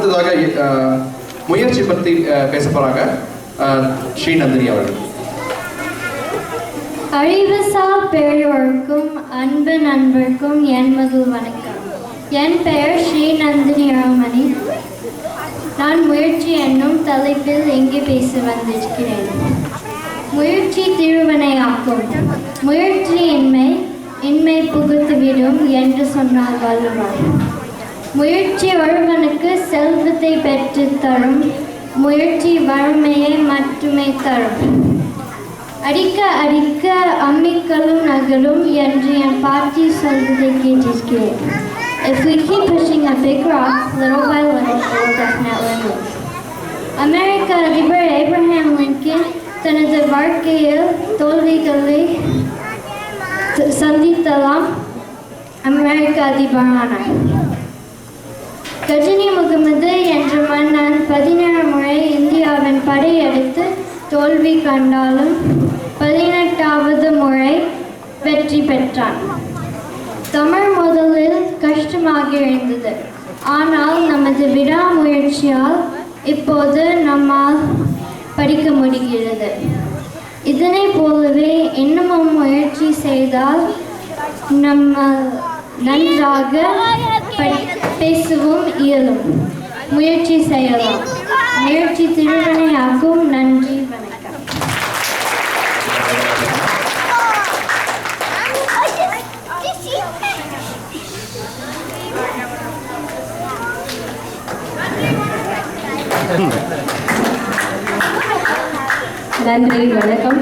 அடுத்ததாக முயற்சி பற்றி பேச போறாங்க ஸ்ரீநந்தினி அவர்கள். அறிவுசால் பெரியோருக்கும் அன்பு நண்பருக்கும் என் முதல் வணக்கம். என் பெயர் ஸ்ரீநந்தினி ராமணி. நான் முயற்சி என்னும் தலைப்பில் இங்கே பேச வந்திருக்கிறேன். முயற்சி திருவினையாக்கும். முயற்சி இன்மை புகுத்துவிடும் என்று சொன்னார் வள்ளுவர். முயற்சி ஒருவனுக்கு செல்வத்தை பெற்று தரும். முயற்சி வறுமையை மட்டுமே தரும். அடிக்க அடிக்க அம்மிக்கல்லும் நகரும் என்று என் பாட்டி சொல்வதை கேட்டிருக்கிறேன். If we keep pushing a big rock, little by little, it will definitely move. அமெரிக்க அதிபர் ஏப்ரஹாம் லிங்கன் தனது வாழ்க்கையில் தோல்விகளை சந்தித்தலாம் அமெரிக்க அதிபரானார். கஜினி முகமது என்ற மன்னன் 17 முறை இந்தியாவின் படையெடுத்து தோல்வி கண்டாலும் 18வது முறை வெற்றி பெற்றான். தமிழ் முதலில் கஷ்டமாக இருந்தது. ஆனால் நமது விடாமுயற்சியால் இப்போது நம்மால் படிக்க முடிகிறது. இதனை போலவே இன்னமும் முயற்சி செய்தால் நம்ம நன்றாக பேசவும் இயலும். முயற்சி செய்யலாம். முயற்சி திருவினையாக்கும். நன்றி, வணக்கம். நன்றி, வணக்கம்.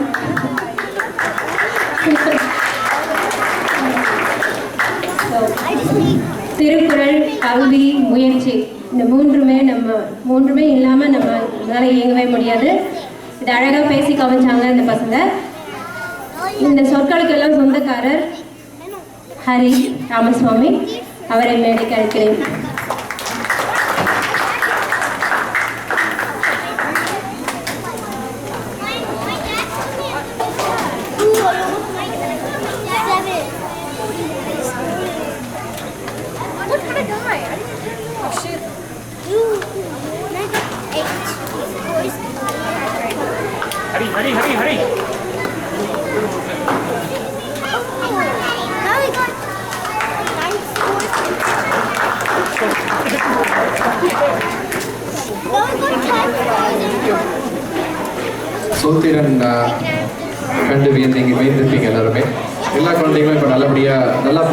திருக்குறள், கல்வி, முயற்சி, இந்த மூன்றுமே இல்லாமல் நம்மளால இயங்கவே முடியாது. இது அழகாக பேசி கவனிச்சாங்க இந்த பசங்க. இந்த சொற்களுக்கெல்லாம் சொந்தக்காரர் ஹரி ராமசுவாமி. அவரை மேடைக்கு அழைக்கிறேன். Hurry. சோத்திரன் கண்டு வியந்தீங்க எல்லாருமே. எல்லா குழந்தைங்களும் இப்போ நல்லபடியாக நல்லா